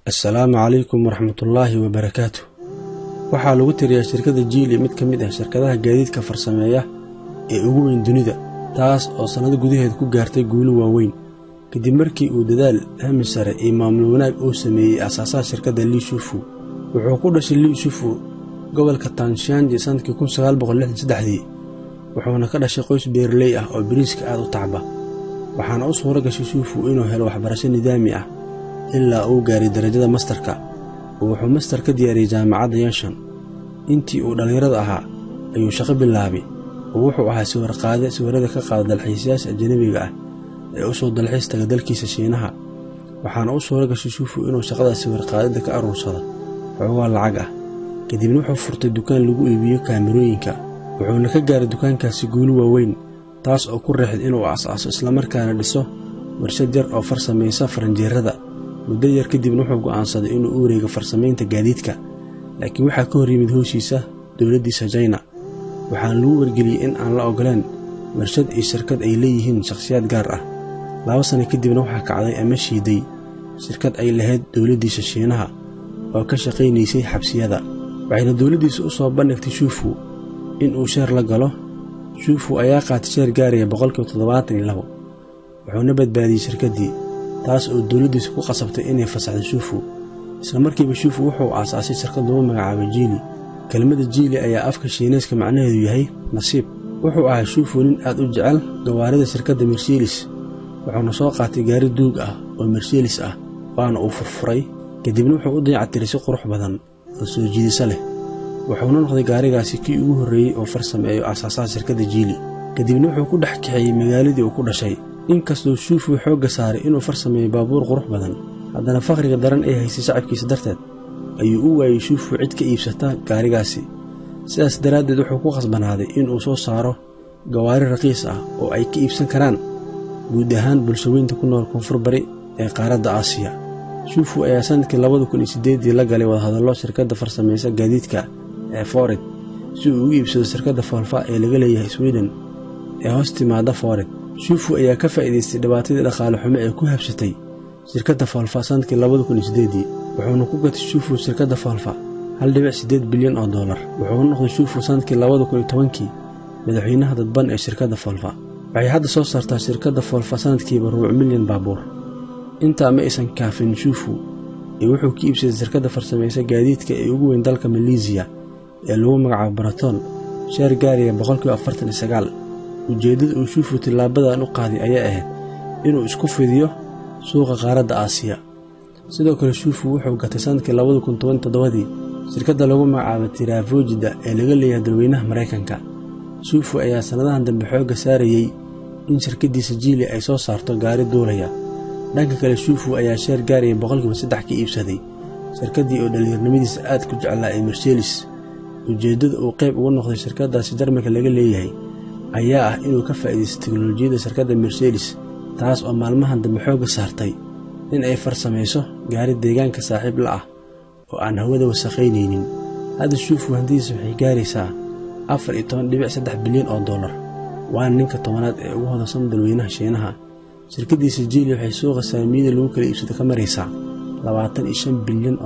Assalaamu calaykum waraxmatullaahi wabarakaatuh. Waxaa lagu tiriyaa shirkadda Geely mid ka mid ah shirkadaha gaadiidka farsameeya ee ugu weyn dunida, taas oo sanado gudaheed ku gaartay guulo waaweyn kadib markii uu dadaal hami sare iyo maamul wanaag uu sameeyey aasaasaha shirkadda Li Shufu. Wuxuu ku dhashay Li Shufu gobolka Tanshanji sanadkii 1963, wuxuuna ka dhashay qoys beeraley ah oo bariiska aad u tacba. waxaana u suura gashay Shufu inuu helo waxbarasho nidaami ah ilaa uu gaaray darajada masterka. wuxuu master ka diyaariyay jaamacadda Yanshan. intii uu dhalinyarada ahaa ayuu shaqo bilaabay oo wuxuu ahaa sawirada ka qaada dalxiisayaasha ajnabiga ah ee u soo dalxiis taga dalkiisa Shiinaha. waxaana u suura gashay Shufu inuu shaqada sawir qaadida ka aruursado xogaa lacag ah, kadibna wuxuu furtay dukaan lagu iibiyo kaamirooyinka. wuxuuna ka gaaray dukaankaasi guulo waaweyn, taas oo ku riixday inuu aasaaso isla markaana dhiso warshad yar oo farsamaysa faranjeerada. muddo yar kadibna wuxuu go'aansaday inuu u wareego farsamaynta gaadiidka, laakiin waxaa ka hor yimid howshiisa dowladdiisa China. waxaana lagu wargeliyey in aan la ogolaan warshad iyo shirkad ay leeyihiin shakhsiyaad gaar ah. 2 sano kadibna waxaa kacday ama shiiday shirkad ay lahayd dowladdiisa Shiinaha oo ka shaqaynaysay xabsiyada. waxayna dowladdiisa u soo bandhigtay Shufu in uu sheer la galo. Shufu ayaa qaatay sheer gaaraya 72%, wuxuuna badbaadiyey shirkaddii, taas oo dowladdiisa ku qasabtay inay fasaxdo Shufu. isla markiiba Shufu wuxuu aasaasay shirkad lagu magacaabo Geely. kelmadda Geely ayaa afka Shiinayska macnaheedu yahay nasiib. wuxuu ahaa Shufu nin aad u jecel gawaarida shirkadda Mercedes, wuxuuna soo qaatay gaari duug ah oo Mercedes ah, waana uu furfuray. kadibna wuxuu u dayactiray si qurux badan oo soo jiidasho leh. wuxuuna noqday gaarigaasi kii ugu horreeyey oo farsameeyo aasaasaha shirkadda Geely. kadibna wuxuu ku dhex kaxeeyey magaaladii uu ku dhashay. inkastoo Shufu xoogga saaray inuu farsameeyo baabuur qurux badan, haddana faqriga daran ee haystay shacabkiisa darteed ayuu u waayey Shufu cid ka iibsata gaarigaasi. sidaas daraaddeed wuxuu ku khasbanaaday inuu soo saaro gawaari raqiis ah oo ay ka iibsan karaan guud ahaan bulshooyinka ku nool koonfur bari ee qaaradda Aasiya. Shufu ayaa sanadkii 2008 la galay wadahadallo shirkadda farsamaysa gaadiidka ee Ford si uu u iibsado shirkadda Volvo ee laga leeyahay Sweden ee hoos timaada Ford. Shufu ayaa ka faa'iidaystay dhibaatadii dhaqaale xumo ee ku habsatay shirkadda Volvo sanadkii 2008, wuxuuna ku gatay Shufu shirkadda Volvo $1.8 bilyan. wuxuuna noqday Shufu sanadkii 2010 madaxweynaha dadban ee shirkadda Volvo. waxay hadda soo saartaa shirkadda Volvo sanadkiiba $250,000 baabuur. intaa ma aysan kaafin Shufu wuxuu ka iibsaday shirkadda farsamaysa gaadiidka ee ugu weyn dalka Malaysia ee lagu magacaabo Proton sheer gaaraya 49%. ujeeddada uu Shufu tilaabadan u qaaday ayaa ahayd inuu isku fidiyo suuqa qaaradda Aasiya. sidoo kale Shufu wuxuu gatay sanadkii 2017 shirkadda lagu magacaabo Tiravojida ee laga leeyahay dalweynaha Mareykanka. Shufu ayaa sanadahan dambe xoogga saarayay in shirkaddiisa Geely ay soo saarto gaari duulaya. dhanka kale Shufu ayaa sheer gaaraya 3% ka iibsaday shirkaddii oo dhalinyarnimadiisa aad ku jeclaa ee Mercedes. ujeeddada uu qayb uga noqday shirkaddaasi Jarmalka laga leeyahay ayaa ah inuu ka faa'iidaysto teknolojiyadda shirkadda Mercedes, taas oo maalmahan dambe xoogga saartay in ay farsamayso gaari deegaanka saaxiib la ah oo aan hawada wasakhaynaynin. hadda Shufu hantidiisa waxay gaaraysaa $14.3 bilyan, waana ninka 10aad ee ugu hodansan dalweynaha Shiinaha. shirkaddiisa Geely waxay suuqa saamiyada lagu kala iibsado ka maraysaa $25 bilyan.